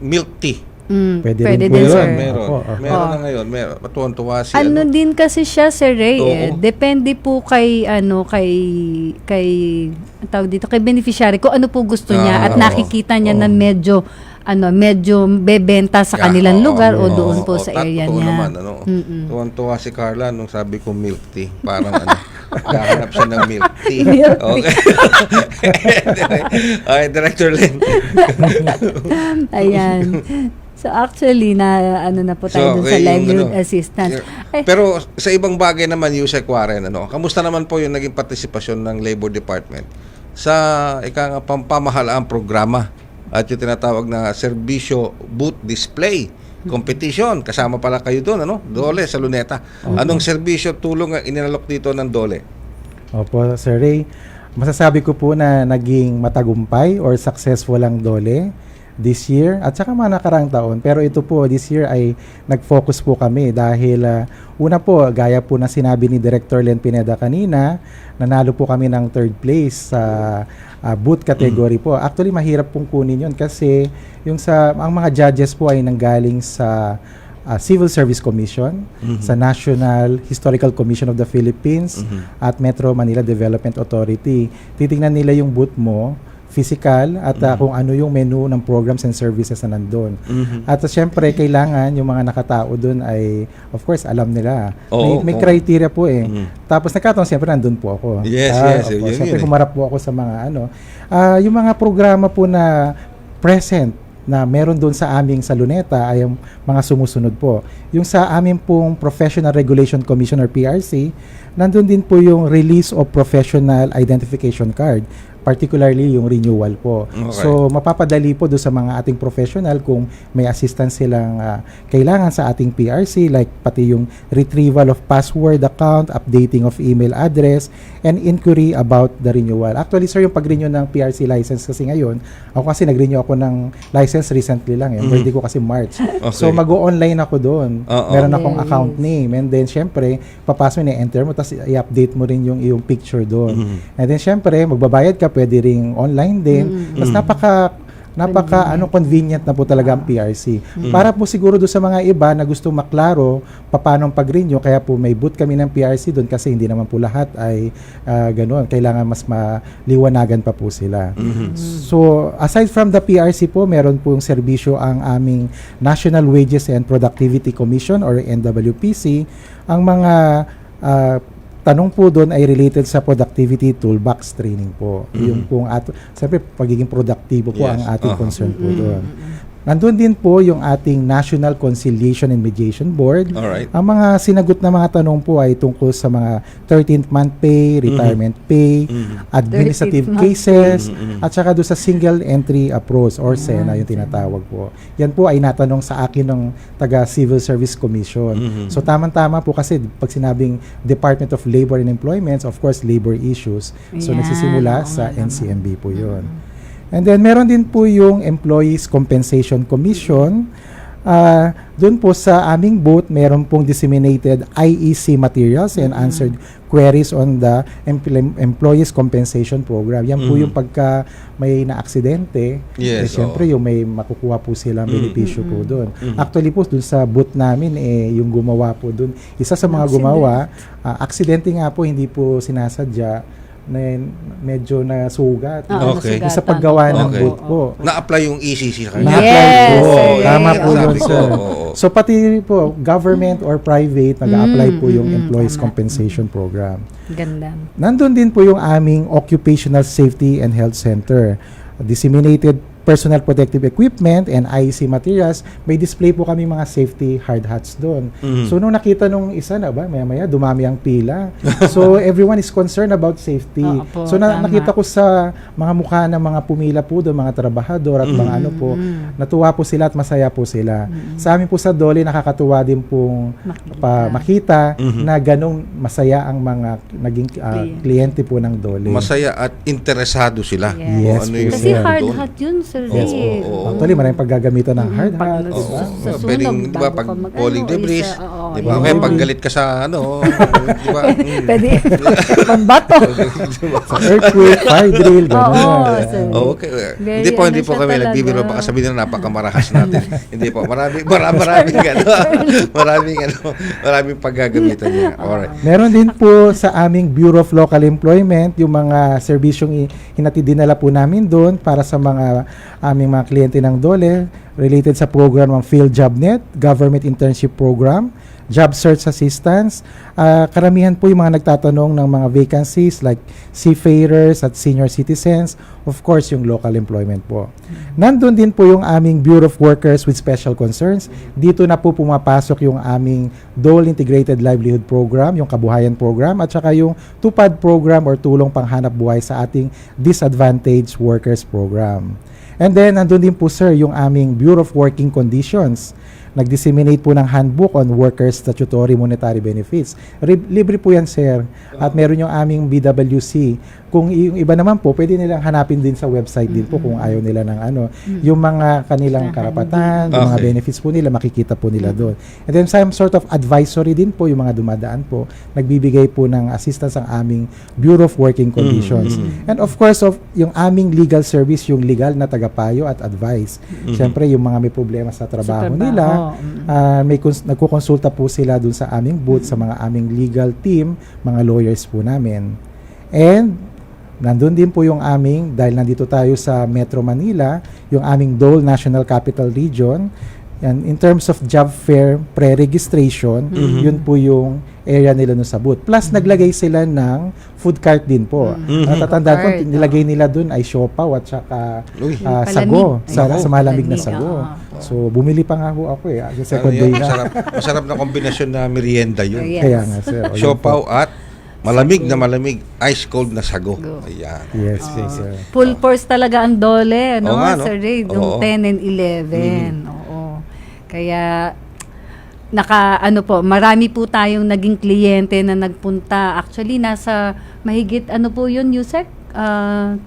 milk tea. Pwede Pwede rin po din, yun. sir. Meron. Opo. Meron na ngayon. Meron. Matuwan-tuwa si Ano din kasi siya, Sir Ray, Oo. depende po kay tawag dito, kay beneficiary kung ano po gusto niya at Oo. nakikita niya na medyo bebenta sa kanilang lugar o doon po sa area totoo niya. naman, tuwan-tuwa si Carla nung sabi ko milk tea. Parang gahanap siya ng milk tea. Milk tea. Okay. Okay, Director Len. Ayan. So actually na na po tayo dun sa yung livelihood assistance. Pero sa ibang bagay naman, Yusek Warren, kamusta naman po yung naging partisipasyon ng Labor Department sa pamahalaang programa at yung tinatawag na serbisyo booth display competition? Kasama pala kayo doon, Dole sa Luneta. Anong serbisyo tulong ang inalok dito ng Dole? Opo, Sir Ray. Masasabi ko po na naging matagumpay or successful ang Dole this year at saka mga nakaraang taon. Pero ito po, this year ay nag-focus po kami dahil una po, gaya po na sinabi ni Director Len Pineda kanina, nanalo po kami ng 3rd place sa booth category po. Actually, mahirap pong kunin yun kasi ang mga judges po ay nanggaling sa Civil Service Commission, sa National Historical Commission of the Philippines, at Metro Manila Development Authority. Titingnan nila yung booth mo, physical, at kung ano yung menu ng programs and services na nandun. At syempre, kailangan yung mga nakatao dun ay, of course, alam nila. May criteria po eh. Tapos nagkataon, syempre, nandun po ako. Yes. Syempre, humarap po ako sa mga yung mga programa po na present na meron doon sa aming sa Luneta ay yung mga sumusunod po. Yung sa aming pong Professional Regulation Commission or PRC, nandun din po yung release of professional identification card, particularly yung renewal po. Okay. So, mapapadali po doon sa mga ating professional kung may assistance silang kailangan sa ating PRC, like pati yung retrieval of password account, updating of email address, and inquiry about the renewal. Actually, sir, yung pag-renew ng PRC license kasi ngayon, ako kasi nag-renew ako ng license recently lang. Birthday ko kasi March. Okay. So, mag-o-online ako doon. Meron akong account name. And then, syempre, papasok na enter mo, tapos i-update mo rin yung iyong picture doon. And then, syempre, magbabayad ka, pwede ring online din. Tapos convenient na po talaga ang PRC. Para po siguro doon sa mga iba na gusto maklaro paano pag-renew, kaya po may booth kami ng PRC doon kasi hindi naman po lahat ay ganoon. Kailangan mas maliwanagan pa po sila. So, aside from the PRC po, meron po yung serbisyo ang aming National Wages and Productivity Commission or NWPC. Ang mga tanong po doon ay related sa productivity toolbox training po. Yung pong siyempre pagiging produktibo po ang ating concern po doon. Nandun din po yung ating National Conciliation and Mediation Board. Alright. Ang mga sinagot na mga tanong po ay tungkol sa mga 13th month pay, retirement pay, administrative 13th month cases, at saka doon sa single entry approach or SENA yung tinatawag po. Yan po ay natanong sa akin ng taga Civil Service Commission. So tamang-tama po kasi pag sinabing Department of Labor and Employment, of course, labor issues. So Yan, nagsisimula oo sa nga naman. NCMB po yun. And then, meron din po yung Employees Compensation Commission. Doon po sa aming booth, meron pong disseminated IEC materials and answered queries on the Employees Compensation Program. Yan po yung pagka may na-aksidente, Yes, siyempre yung may makukuha po silang benepisyo po doon. Actually po, doon sa booth namin, yung gumawa po doon, isa sa mga gumawa, aksidente nga po, hindi po sinasadya, na medyo nasugat. Okay. Sa paggawa ng Okay. booth po. Na-apply yung ECC sa kanya. Na-apply po. Yes. Tama po Sabi yun, ko, sir. oo. So, pati po, government or private, nag-a-apply po yung Employees Compensation Program. Ganda. Nandun din po yung aming Occupational Safety and Health Center. Disseminated personal protective equipment and IEC materials, may display po kami mga safety hard hats doon. So nung nakita nung isa na ba, maya-maya dumami ang pila. So everyone is concerned about safety. Opo, So tama. nakita ko sa mga mukha ng mga pumila po doon, mga trabahador at mga ano po, natuwa po sila at masaya po sila. Sa amin po sa Dole, nakakatuwa din pong makita na ganong masaya ang mga naging kliyente po ng Dole. Masaya at interesado sila. Yes, Kung ano po, yung Kasi sir. hard doon. hat yun, Sir Oo, Ray. oo. Actually, maraming paggagamitan ng hard Pag hat. nas- diba? sa sunog, Pwedeng, di ba, bago pag ka mag- falling ano, debris, isa, oo, di ba? yun. Kaya pag galit ka sa ano, di ba? Pwede pambato. Sa earthquake, fire drill, gano'n. Oo, sir. Oh, okay. Very Hindi po, ano hindi po siya kami talaga. nagbibiro. Baka sabihin na napakamarahas natin. Hindi po. Maraming maraming paggagamitan niya. Alright. Meron din po sa aming Bureau of Local Employment, yung mga serbisyong dinala po namin doon para sa mga aming mga kliyente ng Dole related sa program ng PhilJobNet, Government Internship Program, Job Search Assistance. Karamihan po yung mga nagtatanong ng mga vacancies like seafarers at senior citizens. Of course, yung local employment po. Nandun din po yung aming Bureau of Workers with Special Concerns. Dito na po pumapasok yung aming Dole Integrated Livelihood Program, yung Kabuhayan Program, at saka yung TUPAD Program or Tulong Panghanap Buhay sa ating Disadvantaged Workers Program. And then, nandun din po, sir, yung aming Bureau of Working Conditions. Nag-disseminate po ng handbook on workers' statutory monetary benefits. Libre po yan, sir. At meron yung aming BWC. Kung yung iba naman po, pwede nilang hanapin din sa website din po kung ayaw nila ng ano. Yung mga kanilang karapatan, yung mga benefits po nila, makikita po nila doon. And then some sort of advisory din po, yung mga dumadaan po, nagbibigay po ng assistance ang aming Bureau of Working Conditions. And of course, yung aming legal service, yung legal na tagapayo at advice. Siyempre, yung mga may problema sa trabaho nila, nagkukonsulta po sila dun sa aming booth, sa mga aming legal team, mga lawyers po namin. And nandun din po yung aming, dahil nandito tayo sa Metro Manila, yung aming Dole National Capital Region. And in terms of job fair pre-registration, yun po yung area nila no sa booth. Plus, naglagay sila ng food cart din po. Natatandaan ko, nilagay nila dun ay siopaw at saka sago, sa malamig na sago. So, bumili pa nga ho ako eh. Sa second day na. Masarap na kombinasyon na merienda yun. Kaya nga, sir. Siopaw at malamig na malamig, ice cold na sago. Ayan. Yes, sir. Full force talaga ang Dole, no? Oo nga, no? Sir Ray, Oo. yung 10 and 11. Oo. Kaya marami po tayong naging kliyente na nagpunta. Actually, nasa mahigit po yun, Yusek? 200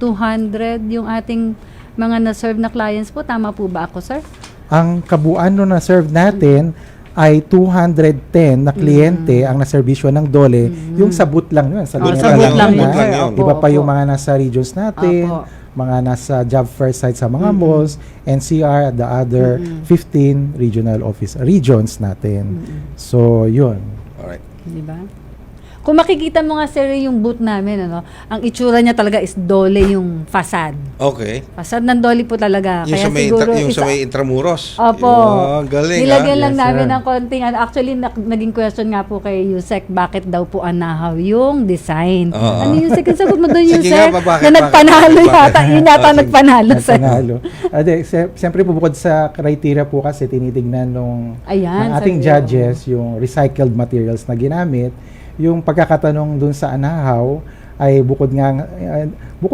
yung ating mga na-serve na clients po. Tama po ba ako, sir? Ang kabuuan no na-serve natin ay 210 na kliyente ang naserbisyo ng Dole. Yung sa booth lang yun. Sa Sa lugar booth lang yun, na. sir. Opo, Iba pa yung mga nasa regions natin, mga nasa job fair site sa mga malls, NCR at the other 15 regions natin. So, yun. Alright. Diba? Kung makikita mo nga, sir, yung booth namin, ang itsura niya talaga is Dole yung facade. Okay. Facade ng Dole po talaga. Yung Kaya sa may, siguro sa may Intramuros. Opo. Yung, galing, Nilagyan lang Yes, namin sir. ng konting actually naging question nga po kay Yusek, bakit daw po anahaw yung design? Oo. Ano Yusek? Ang sagot mo doon, Sige Yusek? nga, bakit, Na nagpanalo bakit? yata. Yun yata nagpanalo sa Nagpanalo. Siyempre po bukod sa criteria po kasi tinitignan ng Ayan, ating sabi- judges yung recycled materials na ginamit. Yung pagkakatanong dun sa anahaw ay bukod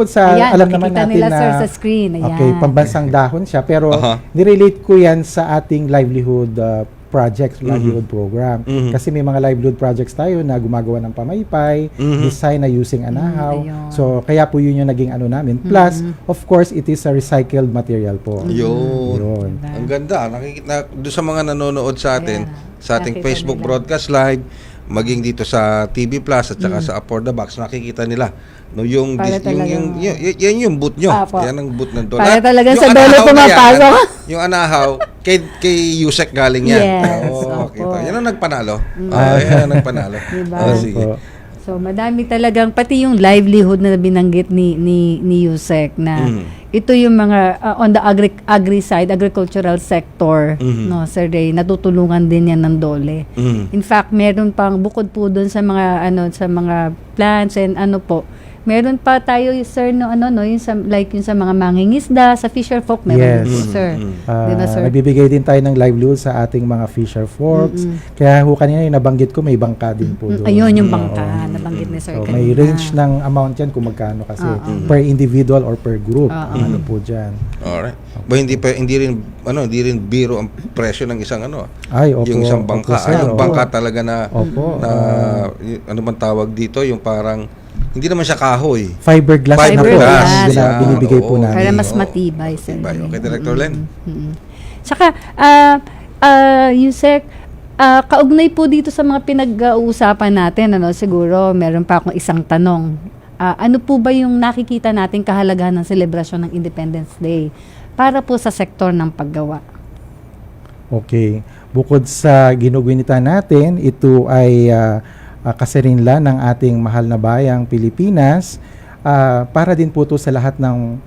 sa Ayan, alam naman makikita natin nila, na sir, sa screen. Ayan. okay, pambansang dahon siya pero nirelate ko yan sa ating livelihood livelihood program. Kasi may mga livelihood projects tayo na gumagawa ng pamaypay, design na using anahaw. ayun. So kaya po yun yung naging ano namin. Plus, of course, it is a recycled material po. Yun. Ang ganda. Nakikita doon sa mga nanonood sa atin, sa ating Nakita Facebook nila. broadcast live, maging dito sa TV Plus at saka sa Up for the Box, nakikita nila no yung Para yan yung boot nyo. Apo. Yan ang boot ng Dole. Para At talagang yung sa Dole anahaw na pumapasok. yan, yung anahaw kay Yusek galing yan. Yes, Oo, opo. kita. Yan ang nagpanalo. Yan ang nagpanalo. Diba? Sige. Opo. So madami talagang pati yung livelihood na binanggit ni Yusek na ito yung mga on the agri side, agricultural sector, no, Sir Ray, natutulungan din yan ng Dole. In fact, meron pang bukod po doon sa mga sa mga plants and Meron pa tayo, sir, no, yung sa, like yung sa mga mangingisda, sa fisher folk, meron Yes. din po, sir. Diba, sir? Nagbibigay din tayo ng livelihood sa ating mga fisher folks. Kaya kanina yung nabanggit ko, may bangka din po doon. Ayun, yung bangka, nabanggit ni sir So, kanina. may range ng amount yan kung magkano kasi per individual or per group. Ano po dyan. Alright. Ba hindi rin biro ang presyo ng isang Ay, opo, yung isang bangka. opo, sir, Yung opo. bangka talaga na ano man tawag dito, yung parang hindi naman siya kahoy. Fiberglass na po. Fiberglass. Yun ang binibigay po namin. Para mas matibay, sir. Okay, Director Len. Tsaka, Yusek, kaugnay po dito sa mga pinag-uusapan natin, siguro meron pa akong isang tanong. Ano po ba yung nakikita natin kahalagahan ng selebrasyon ng Independence Day para po sa sektor ng paggawa? Okay. Bukod sa ginugunita natin, ito ay kasarinlan ng ating mahal na bayang Pilipinas, para din po ito sa lahat ng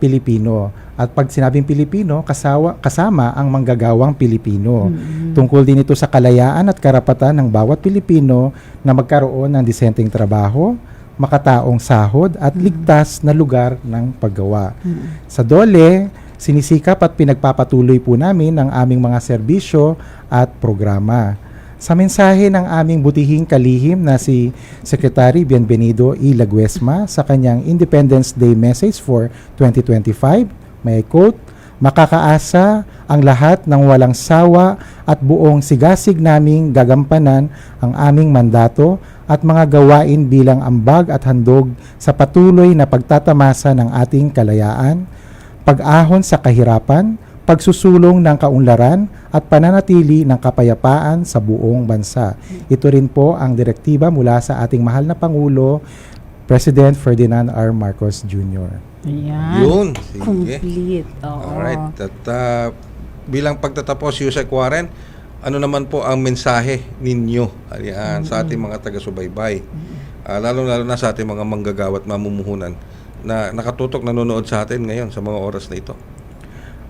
Pilipino. At pag sinabing Pilipino, kasama ang manggagawang Pilipino. Tungkol din ito sa kalayaan at karapatan ng bawat Pilipino na magkaroon ng disenteng trabaho, makataong sahod at ligtas na lugar ng paggawa. Sa DOLE, sinisikap at pinagpapatuloy po namin ang aming mga serbisyo at programa. Sa mensahe ng aming butihing kalihim na si Secretary Bienvenido E. Laguesma sa kanyang Independence Day message for 2025, may quote, "Makakaasa ang lahat ng walang sawa at buong sigasig naming gagampanan ang aming mandato at mga gawain bilang ambag at handog sa patuloy na pagtatamasa ng ating kalayaan, pag-ahon sa kahirapan, pagsusulong ng kaunlaran at pananatili ng kapayapaan sa buong bansa." Ito rin po ang direktiba mula sa ating mahal na Pangulo, President Ferdinand R. Marcos Jr. Ayan. Yun. Sige. Complete. Oo. Alright. At bilang pagtatapos, Yusek Warren, ano naman po ang mensahe ninyo sa ating mga taga-subaybay? Lalo-lalo na sa ating mga manggagawa at mamumuhunan na nakatutok, nanonood sa atin ngayon sa mga oras na ito.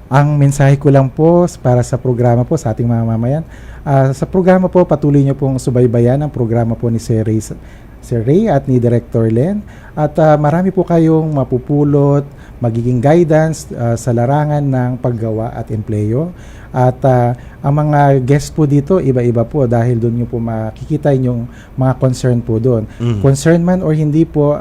Ang mensahe ko lang po para sa programa po sa ating mga mamayan, sa programa po patuloy niyo pong subaybayan ang programa po ni Sir Ray at ni Director Len, at marami po kayong mapupulot, magiging guidance sa larangan ng paggawa at empleyo. At ang mga guest po dito, iba-iba po dahil doon nyo po makikita yung mga concern po doon. Concern man or hindi po,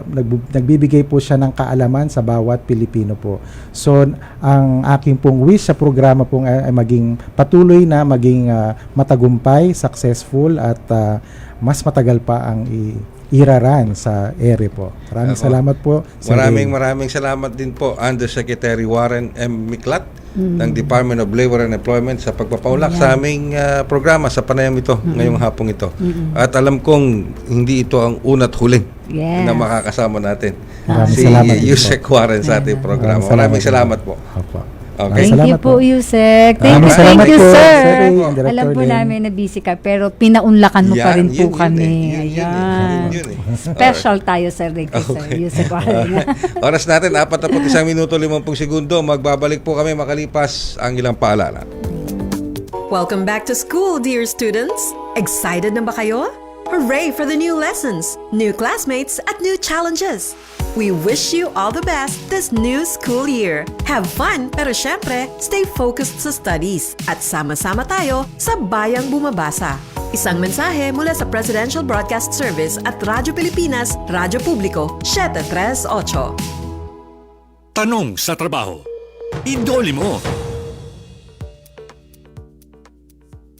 nagbibigay po siya ng kaalaman sa bawat Pilipino po. So, ang aking pong wish sa programa po ay maging patuloy na maging matagumpay, successful at mas matagal pa ang iraran sa ere po. Maraming salamat po. Maraming salamat din po Undersecretary Warren M. Miklat ng Department of Labor and Employment sa pagpapaulak sa aming programa sa panayam ito ngayong hapong ito. At alam kong hindi ito ang una't huling na makakasama natin. Si Yusek Warren sa ating programa. Maraming salamat po. Okay. Thank you po, Yusek. Thank you, sir. Alam po namin na busy ka, pero pinaunlakan mo pa rin po kami. Ayan. Special tayo, Sir Ricky, Sir Yusek. Oras natin, 41 minuto 50 segundo. Magbabalik po kami makalipas ang ilang paalala. Welcome back to school, dear students! Excited na ba kayo? Hooray for the new lessons, new classmates, at new challenges! We wish you all the best this new school year. Have fun, pero syempre, stay focused sa studies. At sama-sama tayo sa Bayang Bumabasa. Isang mensahe mula sa Presidential Broadcast Service at Radyo Pilipinas, Radyo Publiko, 738. Tanong sa trabaho. Idoli mo.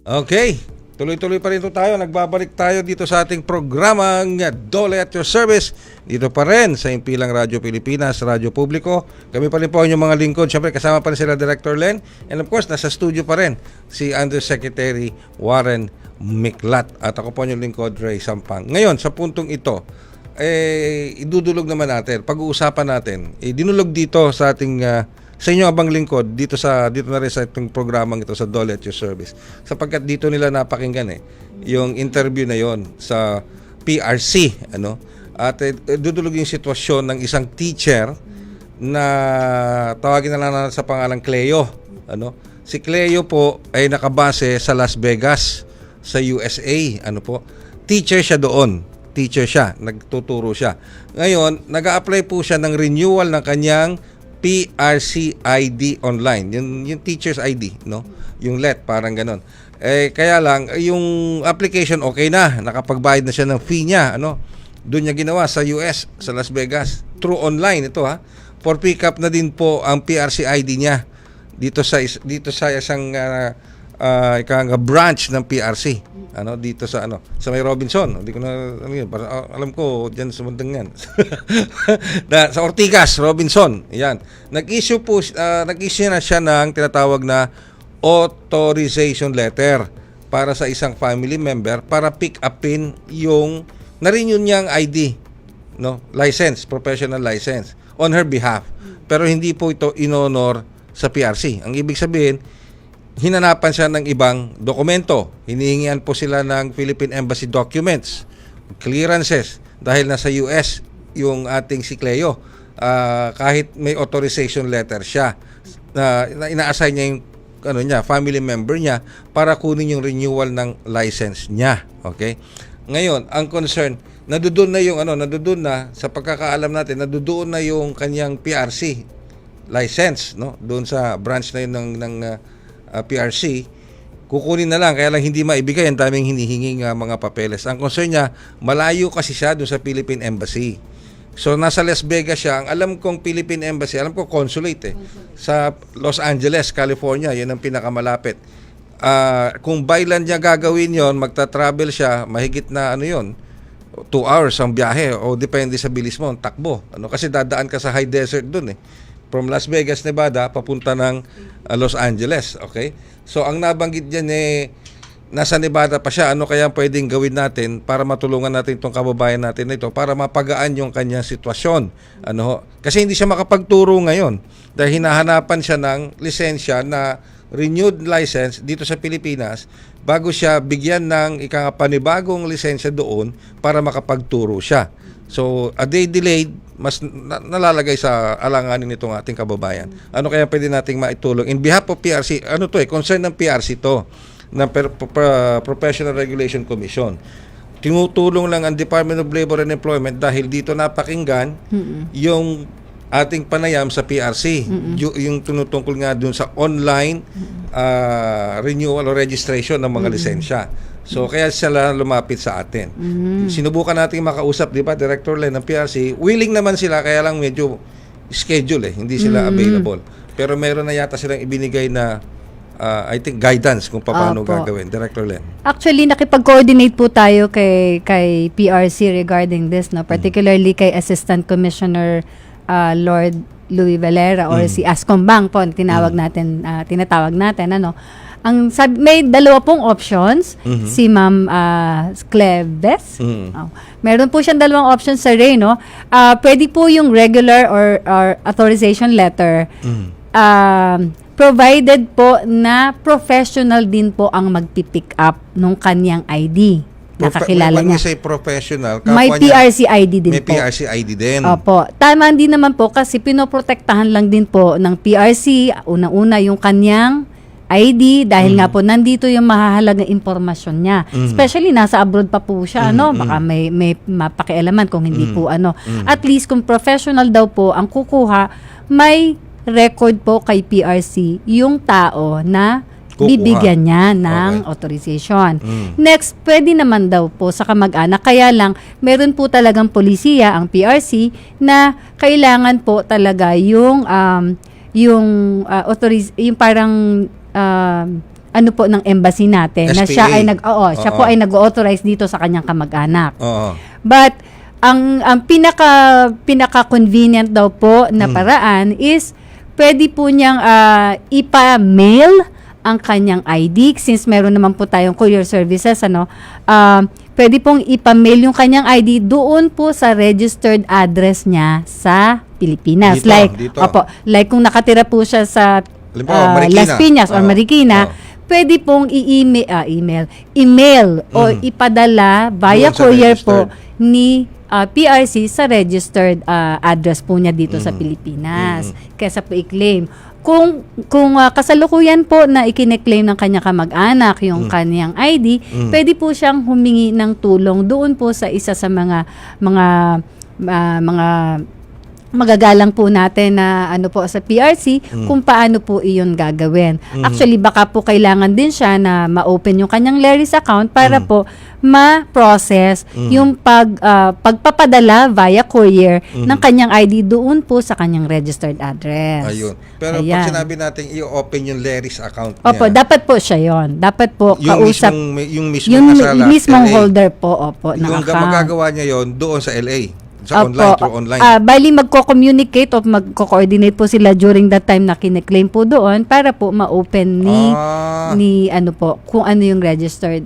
Okay. Tuloy-tuloy pa rin ito tayo. Nagbabalik tayo dito sa ating programang Dole at Your Service. Dito pa rin sa Impilang Radyo Pilipinas, Radyo Publiko. Kami pa rin po ang inyong mga lingkod. Siyempre kasama pa rin sila Director Len. And of course, nasa studio pa rin si Undersecretary Warren Miklat. At ako po ang inyong lingkod, Ray Sampang. Ngayon, sa puntong ito, idudulog naman natin, pag-uusapan natin, dinulog dito sa ating sa inyo abang lingkod dito na rin sa itong programang ito sa Dole at Your Service, sapagkat dito nila napakinggan yung interview na yon sa PRC at dudulog yung sitwasyon ng isang teacher na tawagin na lang sa pangalang Cleo. Si Cleo po ay nakabase sa Las Vegas sa USA. Teacher siya doon. teacher siya, nagtuturo siya. Ngayon, nag-a-apply po siya ng renewal ng kanyang PRC ID online, yung teacher's ID, no? Yung let, parang ganon. Kaya lang, yung application okay na, nakapagbayad na siya ng fee niya, ano? Doon niya ginawa sa US, sa Las Vegas, through online ito ha. For pick up na din po ang PRC ID niya dito sa isang branch ng PRC, ano, dito sa sa may Robinson. Hindi ko na alam ko diyan sa bandang yan. Sa Ortigas, Robinson. Yan. Nag-issue na siya ng tinatawag na authorization letter para sa isang family member para pick upin yung na-renew niyang ID, no, license, professional license on her behalf. Pero hindi po ito in-honor sa PRC. Ang ibig sabihin, hinanapan siya ng ibang dokumento. Hinihingian po sila ng Philippine Embassy documents, clearances, dahil nasa US yung ating si Cleo. Kahit may authorization letter siya, ina-assign niya yung family member niya para kunin yung renewal ng license niya. Okay? Ngayon, ang concern, nadudoon na sa pagkakaalam natin, nadudoon na yung kanyang PRC license, no? Doon sa branch na yun ng PRC, kukunin na lang, kaya lang hindi maibigay, ang daming hinihinging mga papeles. Ang concern niya, malayo kasi siya doon sa Philippine Embassy. So, nasa Las Vegas siya. Ang alam kong Philippine Embassy, alam ko consulate sa Los Angeles, California, yun ang pinakamalapit. Kung bailan niya gagawin yon, magta-travel siya, mahigit na 2 hours ang biyahe, o depende sa bilis mo, takbo. Kasi dadaan ka sa high desert doon from Las Vegas, Nevada, papunta ng Los Angeles. Okay? So, ang nabanggit dyan nasa Nevada pa siya. Ano kaya pwedeng gawin natin para matulungan natin itong kababayan natin na ito para mapagaan yung kanyang sitwasyon? Kasi hindi siya makapagturo ngayon dahil hinahanapan siya ng lisensya na renewed license dito sa Pilipinas bago siya bigyan ng panibagong lisensya doon para makapagturo siya. So, a day delayed, mas nalalagay sa alanganin nitong ating kababayan. Ano kaya pwede nating maitulong? In behalf of PRC, concern ng PRC to, ng Professional Regulation Commission. Tinutulong lang ang Department of Labor and Employment dahil dito napakinggan yung ating panayam sa PRC, yung tinutungkol nga dun sa online renewal o registration ng mga lisensya. So, kaya sila lumapit sa atin. Sinubukan natin makausap, di ba, Director Len ng PRC. Willing naman sila, kaya lang medyo schedule hindi sila available. Pero meron na yata silang ibinigay na I think guidance kung paano gagawin. Director Len. Actually, nakipag-coordinate po tayo kay PRC regarding this, no? Particularly kay Assistant Commissioner Lord Louis Valera or si Ascombang po tinatawag natin ang may dalawa pong options si Ma'am Cleves. Meron po siyang dalawang options sa Ray, no? Pwede po yung regular or authorization letter. Provided po na professional din po ang magpipick up nung kanyang ID. Nakakilala niya. When we say professional, may PRC ID din may po. May PRC ID din. Opo. Tama din naman po kasi pinoprotektahan lang din po ng PRC, unang-una yung kanyang ID dahil nga po nandito yung mahahalagang impormasyon niya. Especially nasa abroad pa po siya, baka may mapakialaman kung hindi po At least kung professional daw po ang kukuha, may record po kay PRC yung tao na bibigyan niya ng authorization. Next, pwede naman daw po sa kamag-anak. Kaya lang, meron po talagang polisiya, ang PRC, na kailangan po talaga yung parang po ng embassy natin SPA. Na siya ay siya po ay nag-authorize dito sa kanyang kamag-anak. But ang pinaka-convenient daw po na paraan is pwede po niyang ipa-mail ang kanyang ID since meron naman po tayong courier services pwede pong ipa-mail yung kanyang ID doon po sa registered address niya sa Pilipinas. Dito. Like kung nakatira po siya sa Las Piñas or Marikina, pwede pong email o ipadala via courier po ni PRC sa registered address po niya dito sa Pilipinas kaysa po i-claim. Kung kasalukuyan po na ikine-claim ng kanya kamag-anak yung kanyang ID, pwede po siyang humingi ng tulong doon po sa isa sa mga magagalang po natin na ano po sa PRC kung paano po iyon gagawin. Actually, baka po kailangan din siya na ma-open yung kanyang Leris account para po ma-process yung pagpapadala via courier ng kanyang ID doon po sa kanyang registered address. Ayun. Pero pag sinabi natin i-open yung Leris account niya. Opo, dapat po siya yon. Dapat po kausap. Yung mismong holder po, opo, ng yung account. magagawa niya yon doon sa LA. Sa Opo. online, through online. Bali magko-communicate o magko-coordinate po sila during that time na kine-claim po doon para po ma-open ni ano po, kung ano yung registered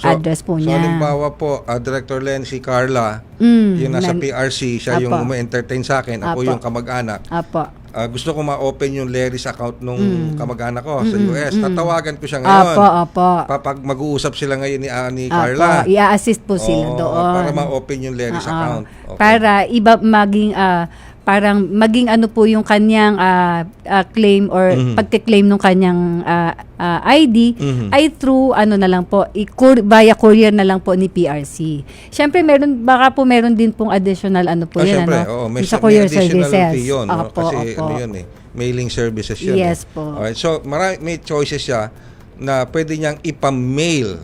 address po niya. So, halimbawa po, Director Len, si Carla, yung nasa PRC, siya yung entertain sa akin, ako yung kamag-anak. Apo. Gusto ko ma-open yung Leris account nung kamag-anak ko sa US. Tatawagan ko siya ngayon. Apo. Pag mag-uusap sila ngayon ni Carla. Apo. I-assist po sila doon. Para ma-open yung Leris account. Okay. Para maging parang maging ano po yung kanyang claim or pagke-claim ng kanyang ID ay through ano na lang po via courier na lang po ni PRC. Siyempre baka po meron din pong additional ano po yan syempre, may courier additional services. Fee yun, kasi ano yun mailing services yun. Yes po. Alright, so may choices siya na pwede niyang ipamail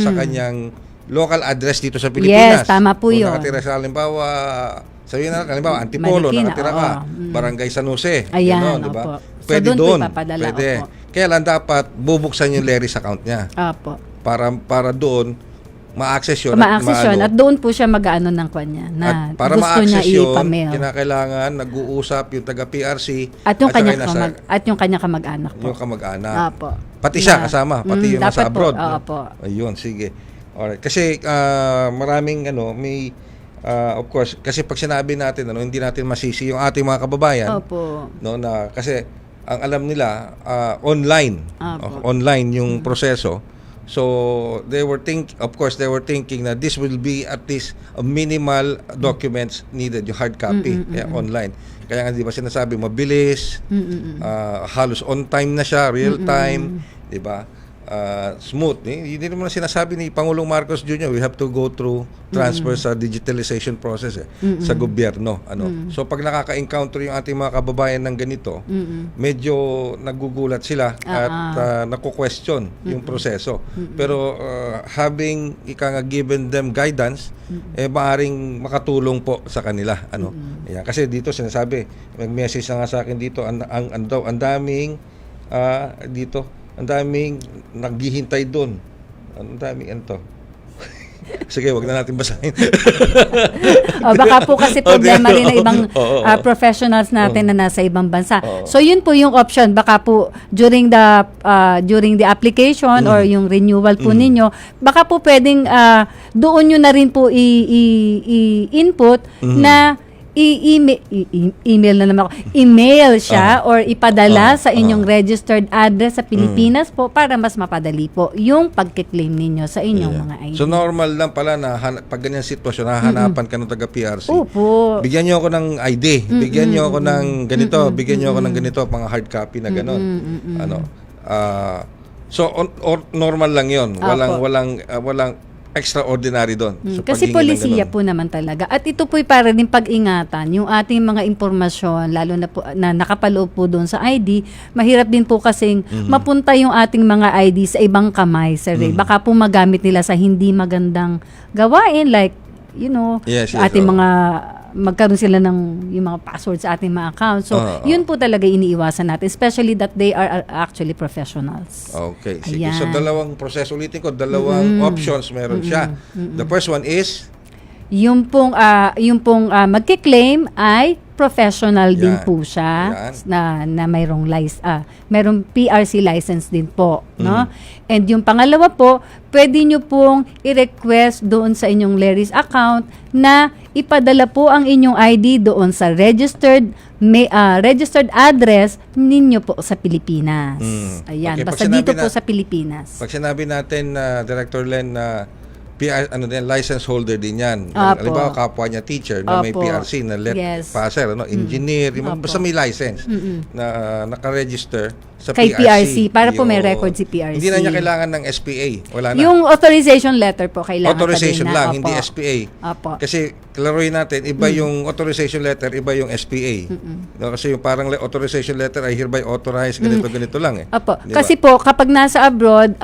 sa kanyang local address dito sa Pilipinas. Yes, tama po yun. Kung nakatira sa halimbawa sabihin na, halimbawa, Antipolo, nakatira ka, Barangay San Jose. Ayan, gano'n, diba? So, Pwede doon. Pwede. Kaya lang dapat bubuksan yung Leris account niya. Opo. Para doon, ma-access yun. At doon po siya mag-ano ng kanya na para gusto niya i-pamail. Kinakailangan nag-uusap yung taga-PRC at yung kanya kamag-anak po. Yung kamag-anak. Opo. Pati siya kasama, pati yung nasa abroad. Opo. Ayun, sige. Alright. Kasi maraming of course, kasi pag sinabi natin hindi natin masisi yung ating mga kababayan. Opo. Na kasi ang alam nila online. Online yung proseso. So they were thinking that this will be at least a minimal documents needed, yung hard copy online. Kaya nga di ba sinasabi mabilis, halos on time na siya, real time, di ba? Smooth. Hindi naman sinasabi ni Pangulong Marcos Jr., we have to go through transfer sa digitalization process sa gobyerno. So pag nakaka-encounter yung ating mga kababayan ng ganito, medyo nagugulat sila at naku-question yung proseso. Pero having given them guidance, maaring makatulong po sa kanila. Ayan. Kasi dito sinasabi, mag-message na nga sa akin dito, ang daming ang daming naghihintay doon. Ang daming Sige, wag na natin basahin. Baka po kasi problema rin ng ibang professionals natin na nasa ibang bansa. So yun po yung option. Baka po during the application or yung renewal po ninyo, baka po pwedeng doon nyo na rin po i-input na email siya or ipadala sa inyong registered address sa Pilipinas po para mas mapadali po yung pagkiklaim ninyo sa inyong mga ID. So normal lang pala na pag ganyan sitwasyon, hahanapan ka ng taga-PRC. Opo. Bigyan niyo ako ng ID, bigyan niyo ako ng ganito, bigyan niyo ako ng ganito, mga hard copy na gano'n. So normal lang 'yon. Walang extraordinary doon. Kasi polisiya po naman talaga. At ito po'y para din pag-ingatan yung ating mga impormasyon, lalo na po na nakapaloob po doon sa ID. Mahirap din po kasing mapunta yung ating mga ID sa ibang kamay, sir. Baka po magamit nila sa hindi magandang gawain, like, ating mga magkaroon sila ng yung mga passwords sa ating mga accounts. So, yun po talaga iniiwasan natin, especially that they are actually professionals. Okay. Sige. So, dalawang proseso. Ulitin ko, dalawang options meron siya. The first one is? Yung pong magkiklaim ay professional din po siya na mayroong PRC license din po, no? And yung pangalawa po, pwede nyo pong i-request doon sa inyong Leris account na ipadala po ang inyong ID doon sa registered address ninyo po sa Pilipinas. Ayan, Okay, basta dito po sa Pilipinas. Pag sinabi natin, Director Len, na license holder din yan. Opo. Halimbawa, kapwa niya teacher na may Opo. PRC na Yes. passer, engineer, Opo. basta may license na naka-register sa Kay PRC, para po may Yun. record si PRC. Hindi na niya kailangan ng SPA. Wala na. Yung authorization letter po kailangan Authorization pa din na. lang, Opo. hindi SPA. Opo. Kasi klaruhin natin, iba yung authorization letter, iba yung SPA. No, kasi yung parang authorization letter ay hereby authorized, ganito lang eh. Opo. Di ba? Kasi po, kapag nasa abroad,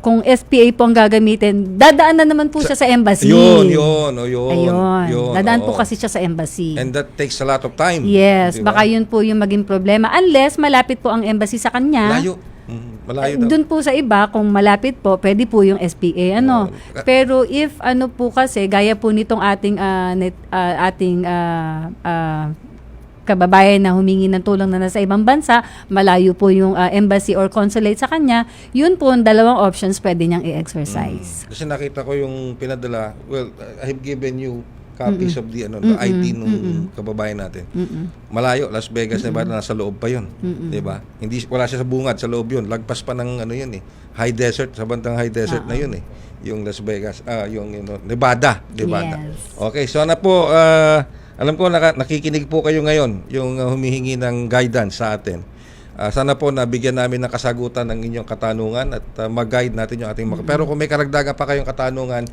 kung SPA po ang gagamitin, dadaan na naman po siya sa embassy. Yun. Ayun. Dadaan po oo. kasi siya sa embassy. And that takes a lot of time. Yes, Di ba? baka yun po yung maging problema. Unless malapit po ang embassy sa kanya. Malayo. Malayo daw. Doon po sa iba, kung malapit po, pwede po yung SPA. Pero if po kasi, gaya po nitong ating kababayan na humingi ng tulong na nasa ibang bansa, malayo po yung embassy or consulate sa kanya, yun po ang dalawang options pwede niyang i-exercise. Kasi nakita ko yung pinadala, I have given you copies of the ID nung kababayan natin. Malayo, Las Vegas, Nevada, nasa loob pa yun. Diba? Wala siya sa bungad, sa loob yun. Lagpas pa ng yun eh. High desert, sa bandang high desert na yun eh. Yung Las Vegas, yung Nevada. Yes. Okay, so po, alam ko nakikinig po kayo ngayon, yung humihingi ng guidance sa atin. Sana po nabigyan namin ng kasagutan ng inyong katanungan at mag-guide natin yung ating Pero kung may karagdagan pa kayong katanungan,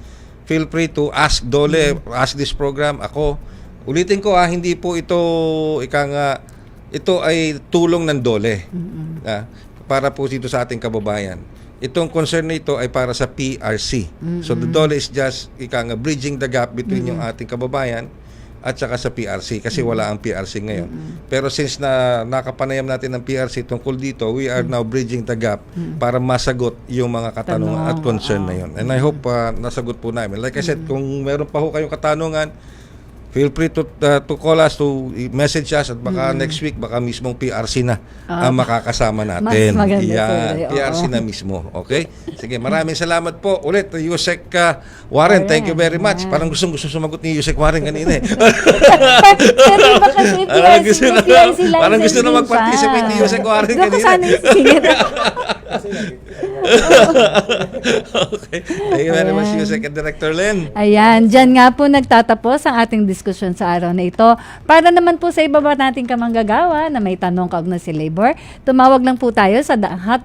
feel free to ask Dole, ask this program. Ako, ulitin ko hindi po ito, ito ay tulong ng Dole. Para po dito sa ating kababayan. Itong concern na ito ay para sa PRC. So the Dole is just, bridging the gap between yung ating kababayan at saka sa PRC kasi wala ang PRC ngayon. Pero since nakapanayam natin ng PRC tungkol dito, we are now bridging the gap para masagot yung mga katanungan at concern na yun. And I hope nasagot po namin. Like I said, kung meron pa ho kayong katanungan, feel free to call us, to message us at baka next week, baka mismong PRC na ang makakasama natin. Mas maganda Yan, PRC na mismo. Okay? Sige, maraming salamat po. Ulit, Yusek Warren, thank you very much. Parang gusto sumagot ni Yusek Warren kanina eh. Pero iba kasi PRC Parang gusto na mag-participate ni Yusek Warren kanina. Sana isingit. Okay. Thank you very much, Yusek and Director Len. Ayan, dyan nga po nagtatapos ang ating diskusyon sa araw na ito. Para naman po sa iba ba nating kamanggagawa na may tanong kaugnay si labor, tumawag lang po tayo sa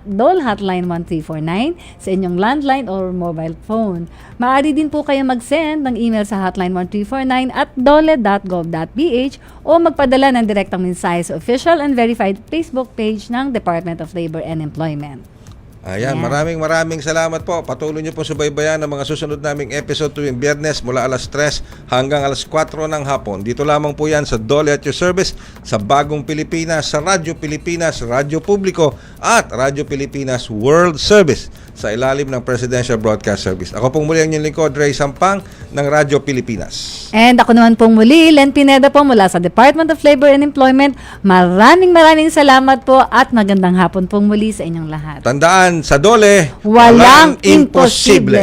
Dole Hotline 1349 sa inyong landline or mobile phone. Maaari din po kayo mag-send ng email sa hotline 1349 at dole.gov.ph o magpadala ng direktang mensahe sa official and verified Facebook page ng Department of Labor and Employment. Ayan, maraming salamat po. Patuloy niyo po subaybayan ang mga susunod naming episode tuwing Biyernes mula alas 3 hanggang alas 4 ng hapon. Dito lamang po yan sa Dole at Your Service sa Bagong Pilipinas, sa Radyo Pilipinas, Radyo Publiko at Radyo Pilipinas World Service sa ilalim ng Presidential Broadcast Service. Ako pong muli ang inyong lingkod, Ray Sampang ng Radyo Pilipinas. And ako naman pong muli, Len Pineda po mula sa Department of Labor and Employment. Maraming salamat po at magandang hapon pong muli sa inyong lahat. Tandaan, sa Dole, Walang imposible.